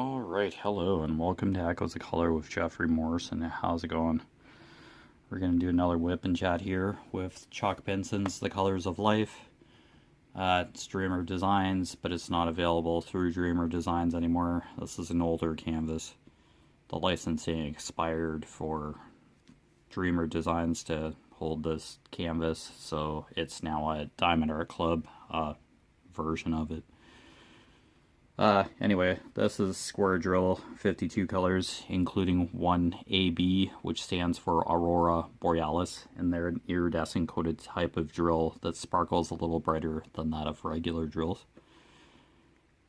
Alright, hello and welcome to Echoes of Color with Jefferey Morrison. How's it going? We're going to do another WIP and chat here with Chuck Benson's The Colors of Life. It's Dreamer Designs, but it's not available through Dreamer Designs anymore. This is an older canvas. The licensing expired for Dreamer Designs to hold this canvas, so it's now a Diamond Art Club version of it. Anyway, this is square drill, 52 colors, including one AB, which stands for Aurora Borealis, and they're an iridescent coated type of drill that sparkles a little brighter than that of regular drills.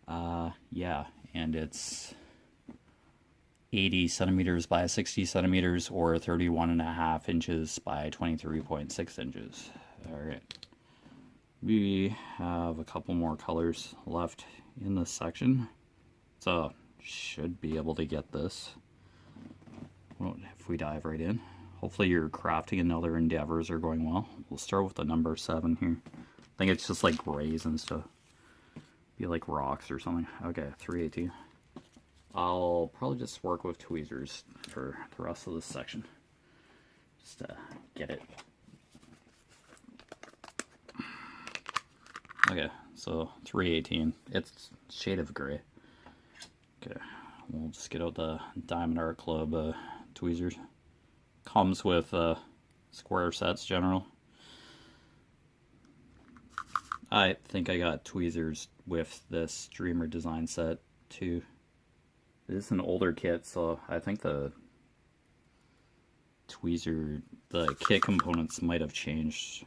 Yeah, and it's 80 centimeters by 60 centimeters, or 31.5 inches by 23.6 inches. Alright. We have a couple more colors left in this section, so should be able to get this if we dive right in. Hopefully your crafting and other endeavors are going well. We'll start with the number 7 here. I think it's just like grays and stuff. Be like rocks or something. Okay, 318. I'll probably just work with tweezers for the rest of this section, just to get it. Okay, so 318. It's shade of gray. Okay, we'll just get out the Diamond Art Club tweezers. Comes with square sets general. I think I got tweezers with this Dreamer design set too. It is an older kit, so I think the kit components might have changed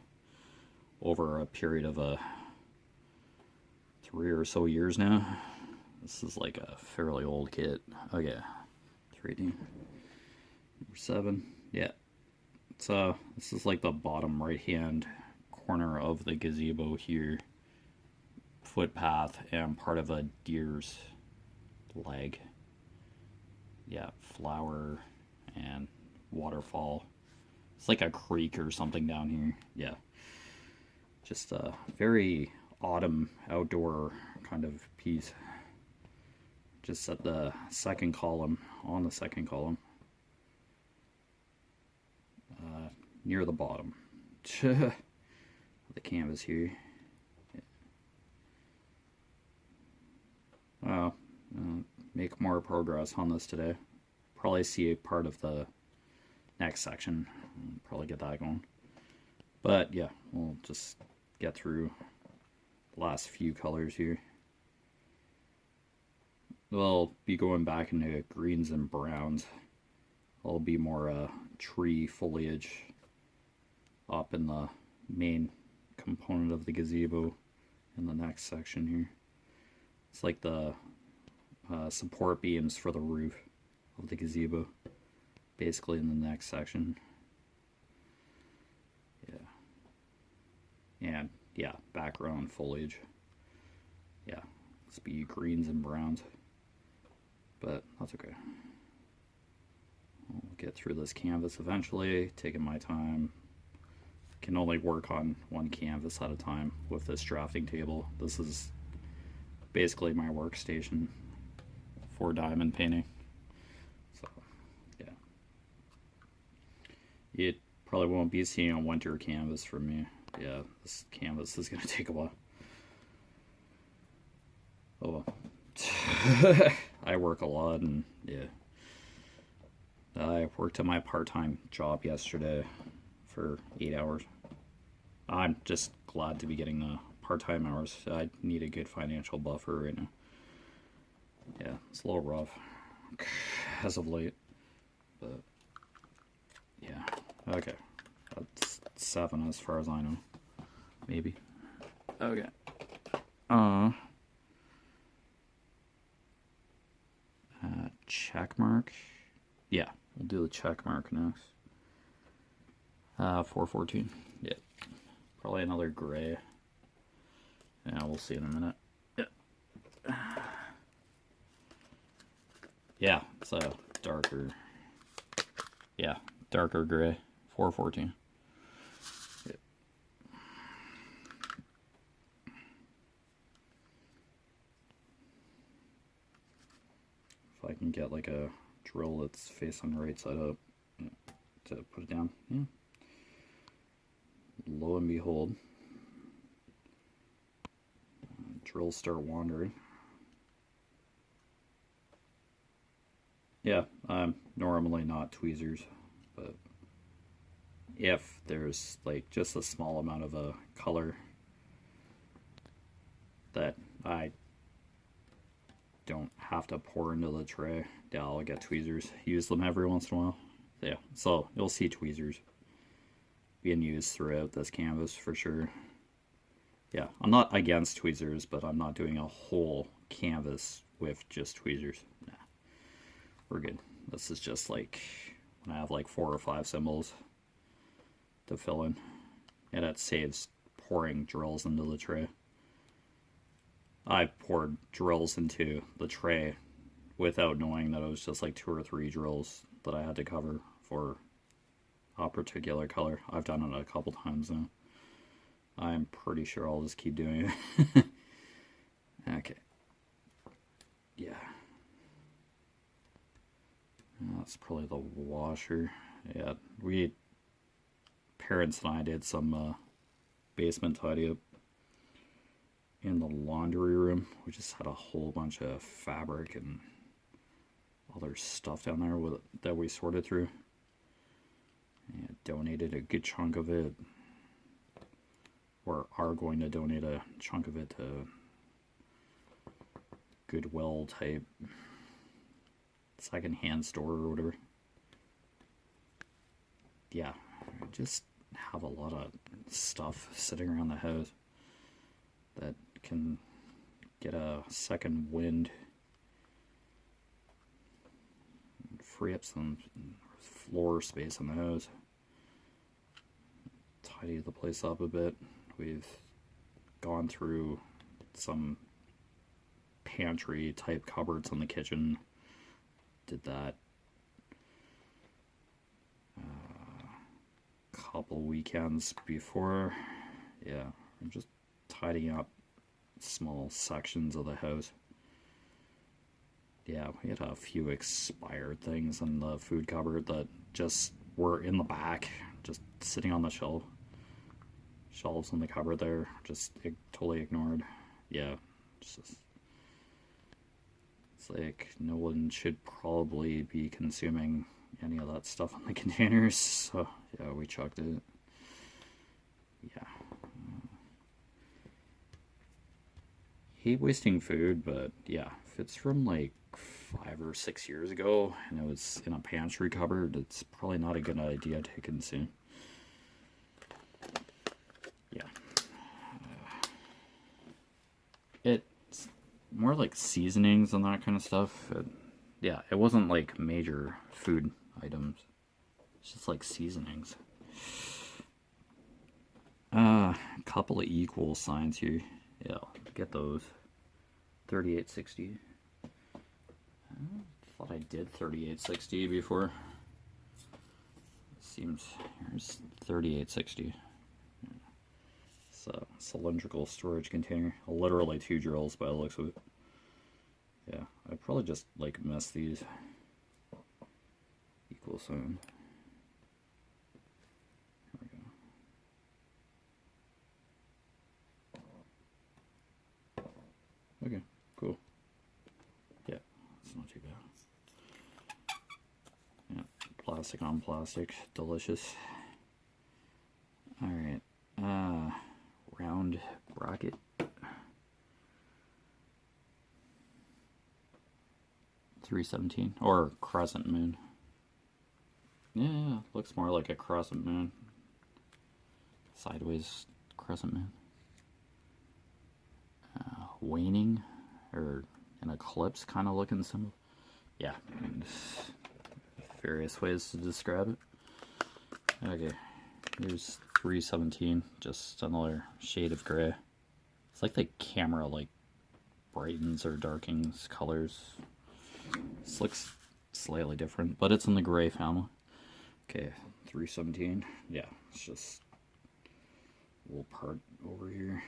over a period of 3 or so years now. This is like a fairly old kit. Okay, 3D. Number 7. Yeah. So this is like the bottom right hand corner of the gazebo here. Footpath and part of a deer's leg. Yeah, flower and waterfall. It's like a creek or something down here. Yeah. Just a very autumn outdoor kind of piece. Just at the second column, on the second column, near the bottom. The canvas here. Well, make more progress on this today. Probably see a part of the next section. Probably get that going. But yeah, we'll just get through the last few colors here. We'll be going back into greens and browns. There'll be more tree foliage up in the main component of the gazebo in the next section here. It's like the support beams for the roof of the gazebo, basically in the next section. Yeah. And yeah, background foliage. Yeah, let's be greens and browns, but that's okay. I'll get through this canvas eventually, taking my time. Can only work on one canvas at a time with this drafting table. This is basically my workstation for diamond painting. So, yeah. You probably won't be seeing a winter canvas from me. Yeah, this canvas is going to take a while. Oh, I work a lot, and yeah. I worked at my part-time job yesterday for 8 hours. I'm just glad to be getting the part-time hours. I need a good financial buffer right now. Yeah, it's a little rough as of late, but yeah. Okay, that's 7 as far as I know. Maybe. Okay. Check mark. Yeah, we'll do the check mark next. 414. Yeah. Probably another gray. Yeah, we'll see in a minute. Yeah. Yeah, it's a darker. Yeah, darker gray. 414. Yeah. and get like a drill that's facing the right side up to put it down. Yeah. Lo and behold, drills start wandering. Yeah, I'm normally not tweezers, but if there's like just a small amount of a color that I don't have to pour into the tray, yeah, I'll get tweezers. Use them every once in a while. Yeah, so you'll see tweezers being used throughout this canvas for sure. Yeah, I'm not against tweezers, but I'm not doing a whole canvas with just tweezers. Nah, we're good. This is just like when I have like 4 or 5 symbols to fill in, and it saves pouring drills into the tray. I poured drills into the tray without knowing that it was just like 2 or 3 drills that I had to cover for a particular color. I've done it a couple times now. I'm pretty sure I'll just keep doing it. Okay. Yeah. That's probably the washer. Yeah, parents and I did some basement tidy up in the laundry room. We just had a whole bunch of fabric and other stuff down there that we sorted through. Yeah, donated a good chunk of it, or are going to donate a chunk of it to Goodwill type second-hand store or whatever. Yeah, I just have a lot of stuff sitting around the house that can get a second wind, free up some floor space in the house, tidy the place up a bit. We've gone through some pantry type cupboards in the kitchen, did that a couple weekends before. Yeah, I'm just tidying up small sections of the house. Yeah, we had a few expired things in the food cupboard that just were in the back, just sitting on the shelves in the cupboard there, just totally ignored. Yeah, it's like no one should probably be consuming any of that stuff in the containers, so yeah, we chucked it. Yeah. Hate wasting food, but yeah, if it's from like 5 or 6 years ago and it was in a pantry cupboard, it's probably not a good idea to consume. Yeah. It's more like seasonings and that kind of stuff. Yeah, it wasn't like major food items. It's just like seasonings. A couple of equal signs here. Yeah, get those. 3860. I thought I did 3860 before. Seems here's 3860. It's a cylindrical storage container. Literally 2 drills by the looks of it. Yeah, I probably just like mess these. Equal sign. There we go. Okay, cool. Yeah, it's not too bad. Yeah, plastic on plastic, delicious. Alright, round bracket. $3.17 or crescent moon. Yeah, looks more like a crescent moon. Sideways crescent moon. Waning or an eclipse kind of looking symbol. Yeah, various ways to describe it. Okay, here's 317, just another shade of gray. It's like the camera like brightens or darkens colors. This looks slightly different, but it's in the gray family. Okay, 317. Yeah, it's just a little part over here.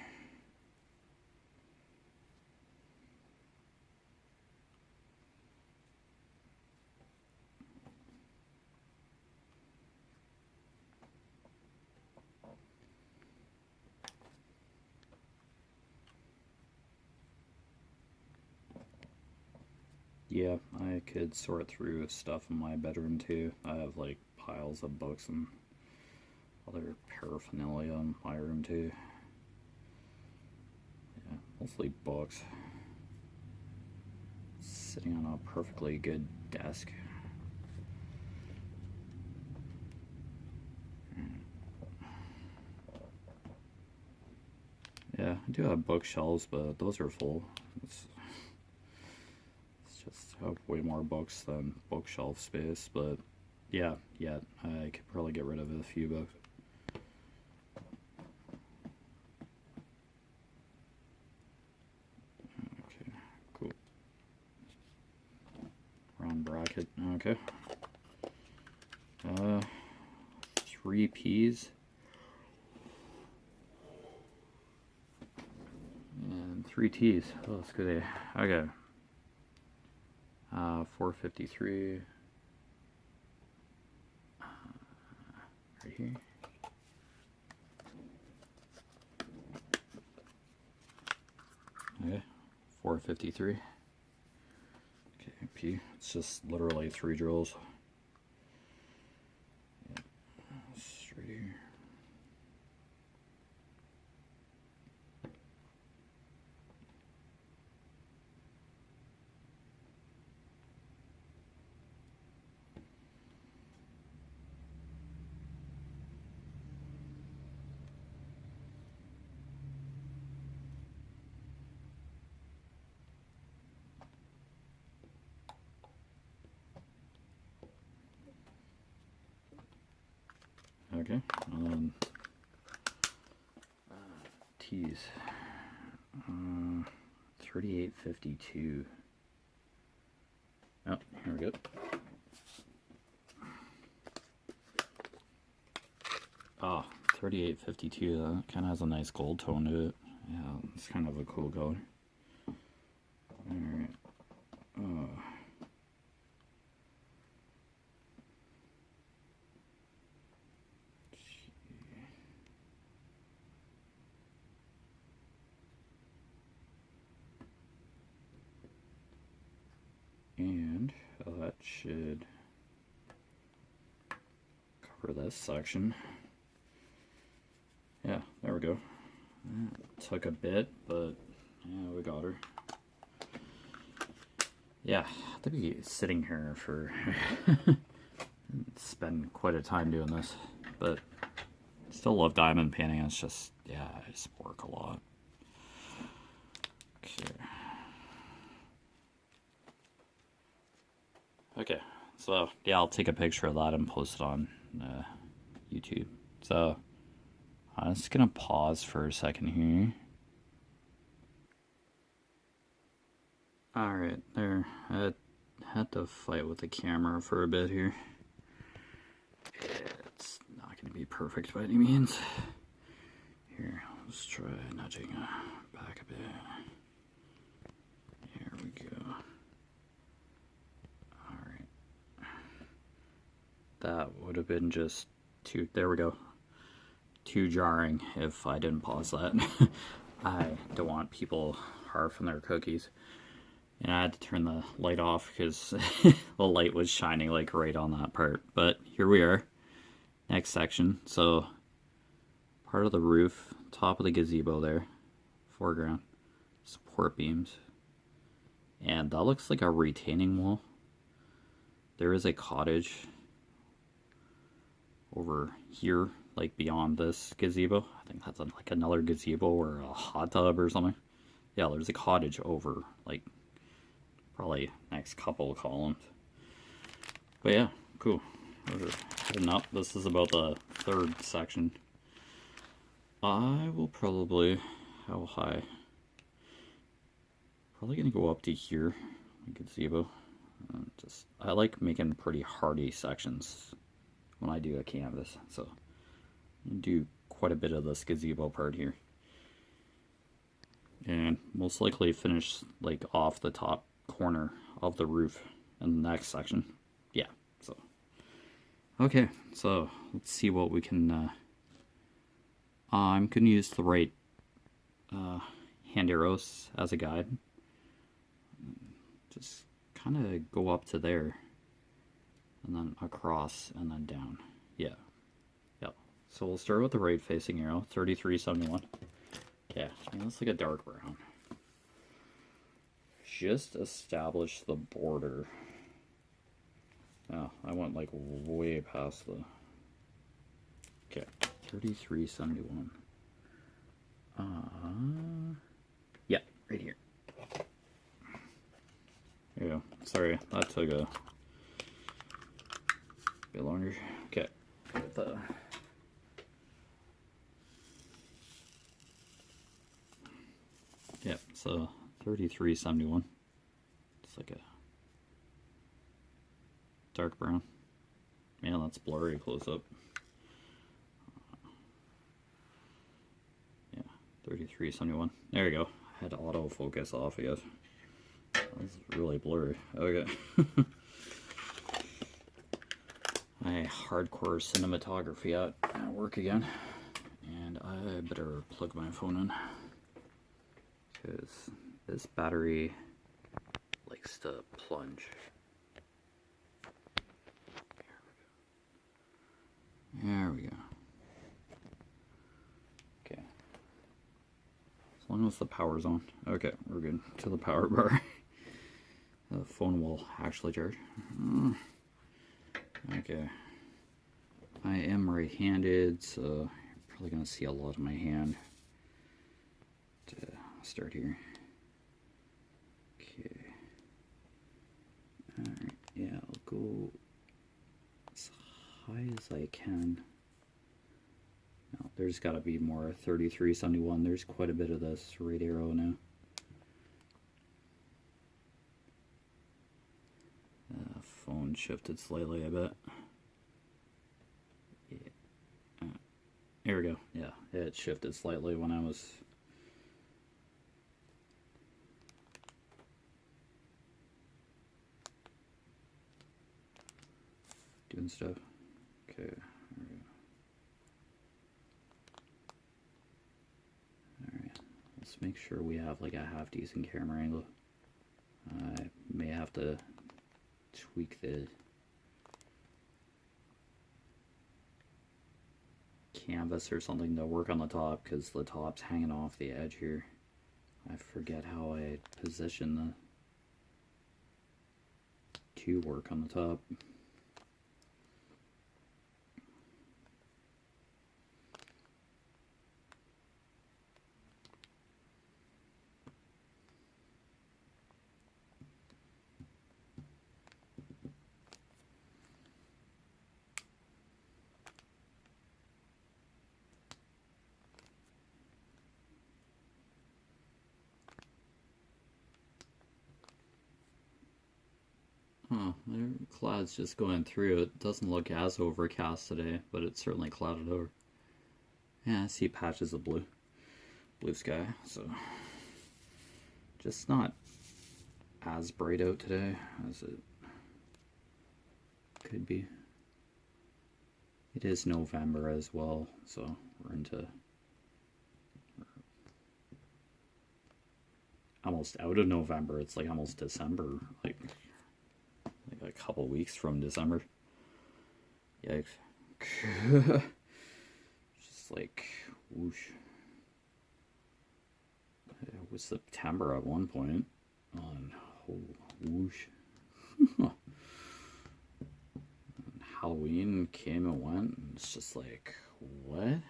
yeah, I could sort through stuff in my bedroom too. I have like piles of books and other paraphernalia in my room too. Yeah, mostly books. Sitting on a perfectly good desk. Yeah, I do have bookshelves, but those are full. It's just I have way more books than bookshelf space, but yeah, I could probably get rid of a few books. Okay, cool. Round bracket, okay. 3 P's. And 3 T's. Oh, that's good. Okay. 453. Right here. Okay. 453. Okay, P. It's just literally 3 drills. Yeah. Straight here. Okay, and then T's. 3852. Oh, here we go. Oh, 3852. That kind of has a nice gold tone to it. Yeah, it's kind of a cool color. Alright. And that should cover this section. Yeah, there we go. It took a bit, but yeah, we got her. Yeah, I'll be sitting here for spend quite a time doing this, but still love diamond painting. It's just, yeah, I just work a lot. Okay, so yeah, I'll take a picture of that and post it on YouTube. So I'm just gonna pause for a second here. Alright, there. I had to fight with the camera for a bit here. It's not gonna be perfect by any means. Here, let's try nudging back a bit. Here we go. Alright. That would have been just too, there we go. Too jarring if I didn't pause that. I don't want people harping their cookies. And I had to turn the light off because the light was shining like right on that part. But here we are. Next section. So part of the roof, top of the gazebo there, foreground, support beams. And that looks like a retaining wall. There is a cottage over here, like beyond this gazebo. I think that's like another gazebo or a hot tub or something. Yeah, there's a cottage over, like, probably next couple of columns. But yeah, cool. We're heading up. This is about the 3rd section. I will probably, how high? Probably gonna go up to here, gazebo. Just, I like making pretty hardy sections when I do a canvas, so I'm gonna do quite a bit of this gazebo part here. And most likely finish like off the top corner of the roof in the next section. Yeah, so okay, so let's see what we can I'm gonna use the right hand arrows as a guide. Just kind of go up to there, and then across, and then down. Yeah. Yep. So we'll start with the right facing arrow, 3371. Yeah, I mean, that's like a dark brown. Just establish the border. Oh, I went like way past the... Okay, 3371. Yeah, right here. There you go. Sorry, that took a bit longer. Okay. Yep, so 3371. It's like a dark brown. Man, that's blurry close up. Yeah, 3371. There you go. I had autofocus off, I guess. That's really blurry. Okay. My hardcore cinematography at work again. And I better plug my phone in. Because this battery likes to plunge. There we go. Okay. As long as the power's on. Okay, we're good. To the power bar. The phone will actually charge. Okay. I am right-handed, so you're probably going to see a lot of my hand. To start here. Okay. Alright, yeah, I'll go as high as I can. Now, there's got to be more 3371. There's quite a bit of this right arrow now. Phone shifted slightly, I bet. Yeah. There we go. Yeah, it shifted slightly when I was... doing stuff. Okay, there we go. Alright, let's make sure we have like a half decent camera angle. I may have to tweak the canvas or something to work on the top, because the top's hanging off the edge here. I forget how I position the cue work on the top. Oh, the cloud's just going through. It doesn't look as overcast today, but it's certainly clouded over. Yeah, I see patches of blue sky, so just not as bright out today as it could be. It is November as well, so we're into almost out of November. It's like almost December, like a couple weeks from December. Yikes. Just like whoosh. It was September at one point. On whoosh. Halloween came and went, and it's just like, what?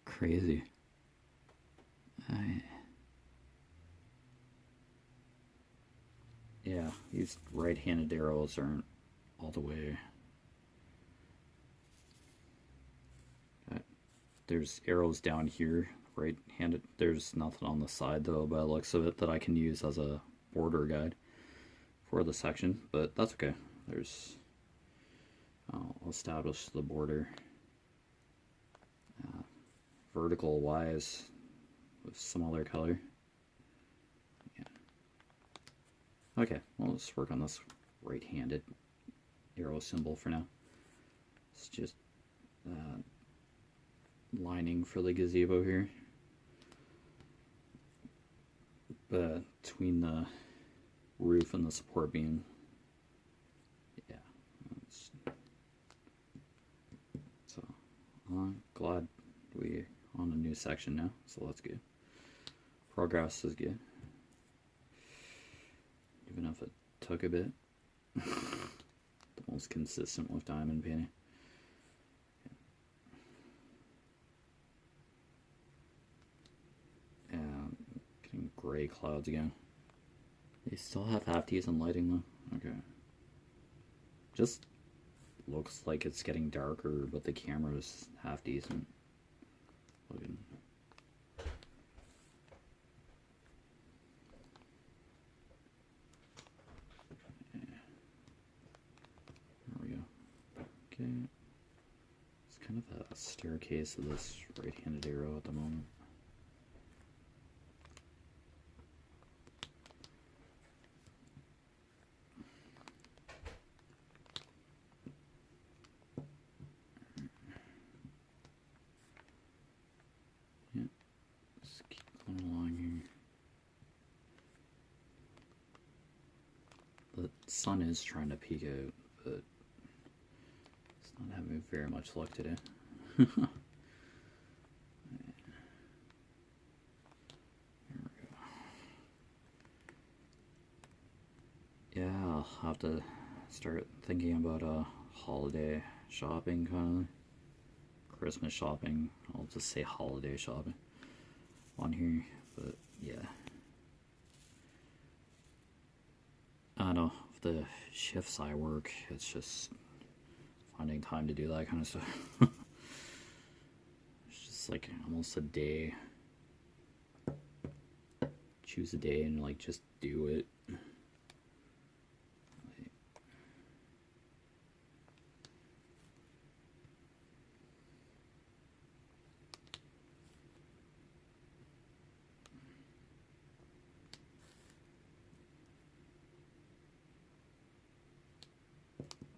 Crazy. Yeah, these right-handed arrows aren't all the way. There's arrows down here, right-handed. There's nothing on the side, though, by the looks of it, that I can use as a border guide for the section, but that's okay. I'll establish the border vertical wise with some other color. Yeah. Okay, well, let's work on this right-handed arrow symbol for now. It's just lining for the gazebo here. between the roof and the support beam. Yeah. So I'm glad we on a new section now, so that's good. Progress is good. Even if it took a bit. The most consistent with diamond painting. And getting gray clouds again. They still have half decent lighting though. Okay. Just looks like it's getting darker, but the camera's half decent looking. Okay. It's kind of a staircase of this right-handed arrow at the moment. Yeah, just keep going along here. The sun is trying to peek out, but not having very much luck today. There we go. Yeah, I'll have to start thinking about holiday shopping, kind of Christmas shopping. I'll just say holiday shopping on here, but yeah. I don't know, the shifts I work, it's just finding time to do that kind of stuff. It's just like almost a day. Choose a day and like just do it.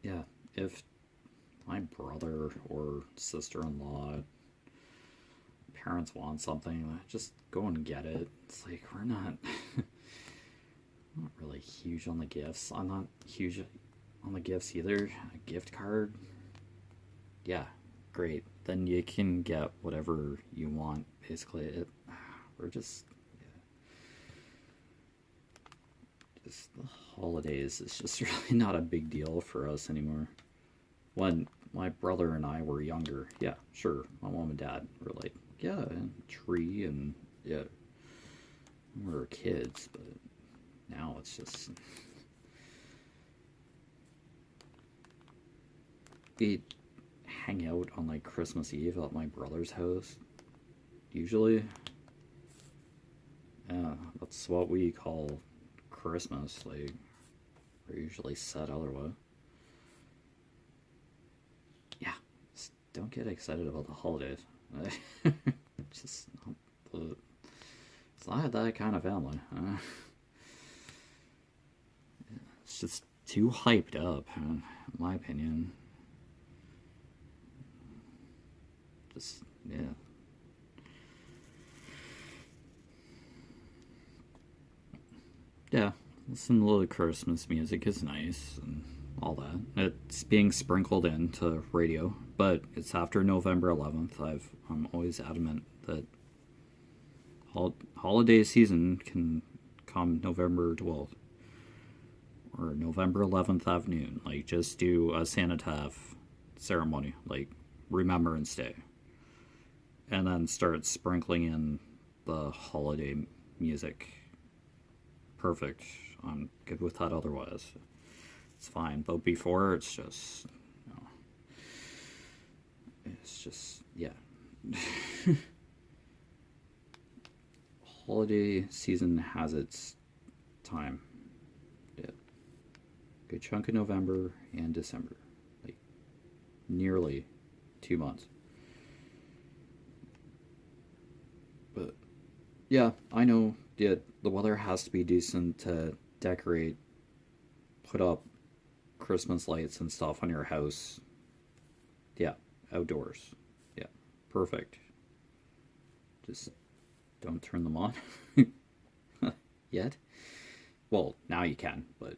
Yeah, if my brother or sister-in-law, parents want something, just go and get it. It's like, we're not not really huge on the gifts. I'm not huge on the gifts either. A gift card, yeah, great. Then you can get whatever you want, basically. We're just, yeah. Just the holidays is just really not a big deal for us anymore. When my brother and I were younger, yeah, sure, my mom and dad were like, yeah, and tree, and yeah, we were kids, but now it's just, we hang out on like Christmas Eve at my brother's house, usually. Yeah, that's what we call Christmas, like, we're usually set otherwise. Don't get excited about the holidays. Just it's not that kind of family. It's just too hyped up, in my opinion. Just, yeah. Yeah, listen to a little Christmas music is nice and all that. It's being sprinkled into radio, but it's after November 11th. I'm always adamant that holiday season can come November 12th or November 11th afternoon. Like, just do a Sanitaf ceremony, like Remembrance Day, and then start sprinkling in the holiday music. Perfect. I'm good with that otherwise. It's fine. But before, it's just, you know, it's just, yeah. Holiday season has its time. Yeah. Good chunk of November and December. Like, nearly 2 months. But, yeah, I know, yeah, the weather has to be decent to decorate, put up Christmas lights and stuff on your house. Yeah, outdoors. Yeah, perfect. Just don't turn them on. yet. Well, now you can, but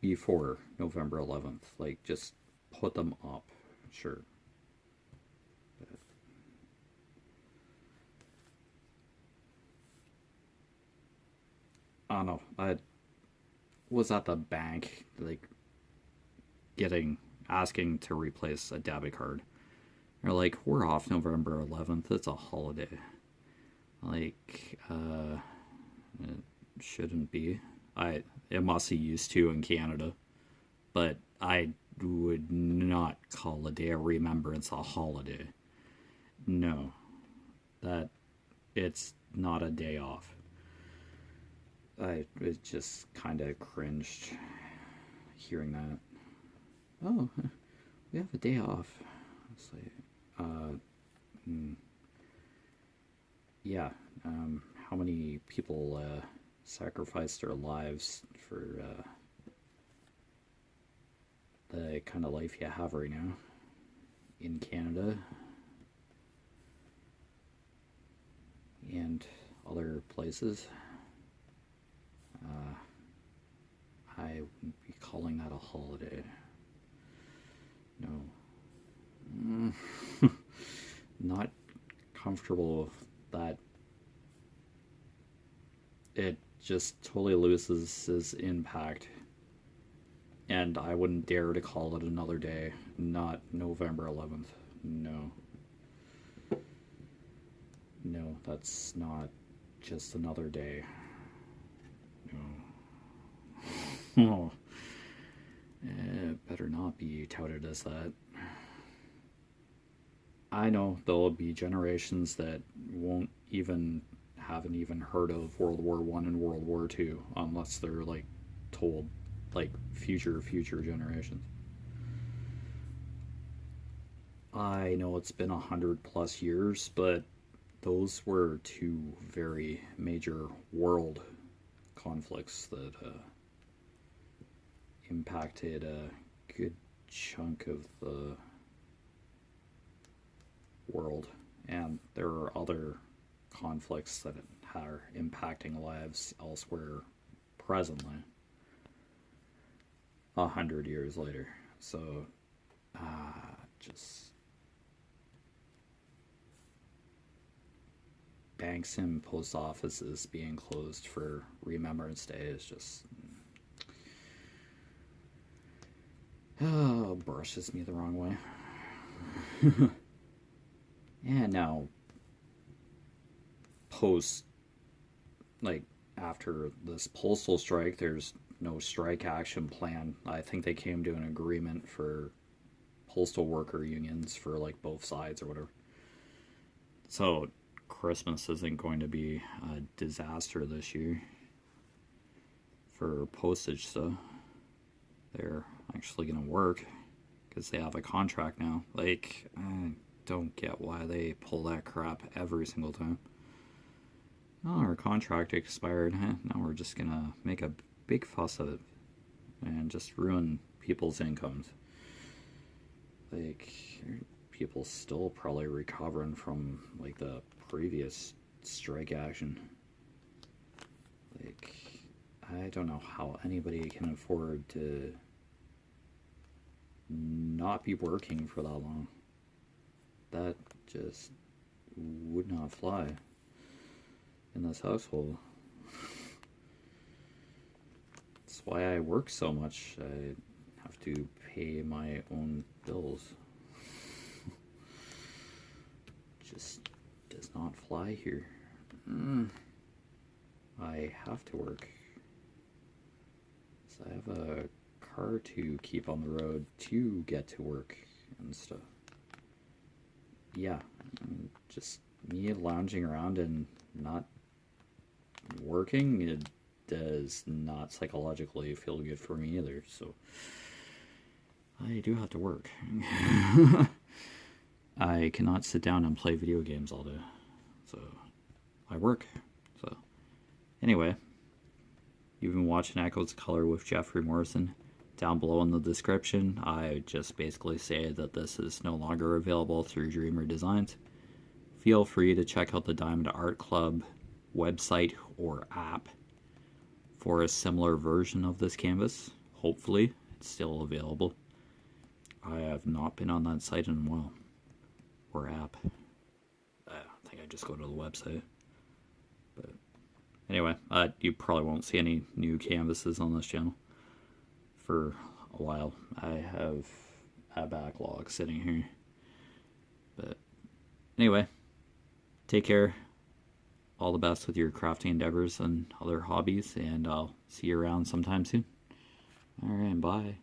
before November 11th, like, just put them up, sure. But I don't know. I was at the bank, like, asking to replace a debit card. They're like, we're off November 11th. It's a holiday. Like, it shouldn't be. It must be used to in Canada, but I would not call a day of remembrance a holiday. No, that it's not a day off. I it just kind of cringed hearing that. Oh, we have a day off. It's like, yeah. How many people sacrificed their lives for the kind of life you have right now in Canada and other places? I wouldn't be calling that a holiday. No. Not comfortable with that. It just totally loses its impact. And I wouldn't dare to call it another day. Not November 11th. No. No, that's not just another day. No. Oh. It better not be touted as that. I know there'll be generations that haven't even heard of World War One and World War Two unless they're like told, like, future generations. I know it's been 100+ years, but those were two very major world conflicts that impacted a good chunk of the world, and there are other conflicts that are impacting lives elsewhere presently 100 years later. So just banks and post offices being closed for Remembrance Day is just brushes me the wrong way. And now, after this postal strike, there's no strike action plan. I think they came to an agreement for postal worker unions for, like, both sides or whatever. So Christmas isn't going to be a disaster this year for postage stuff. They're actually going to work because they have a contract now. Like, I don't get why they pull that crap every single time. Oh, our contract expired. Now we're just going to make a big fuss of it and just ruin people's incomes. Like, people still probably recovering from, like, the previous strike action. Like, I don't know how anybody can afford to not be working for that long. That just would not fly in this household. That's why I work so much. I have to pay my own bills. Just does not fly here. I have to work. So I have a car to keep on the road to get to work and stuff. Yeah, just me lounging around and not working, it does not psychologically feel good for me either, so I do have to work. I cannot sit down and play video games all day, so I work. So anyway, you've been watching Echoes of Color with Jefferey Morrison. Down below in the description, I just basically say that this is no longer available through Dreamer Designs. Feel free to check out the Diamond Art Club website or app for a similar version of this canvas. Hopefully it's still available. I have not been on that site in a while, or app. I think I just go to the website. But anyway, you probably won't see any new canvases on this channel for a while. I have a backlog sitting here. But anyway, take care. All the best with your crafting endeavors and other hobbies, and I'll see you around sometime soon. Alright, bye.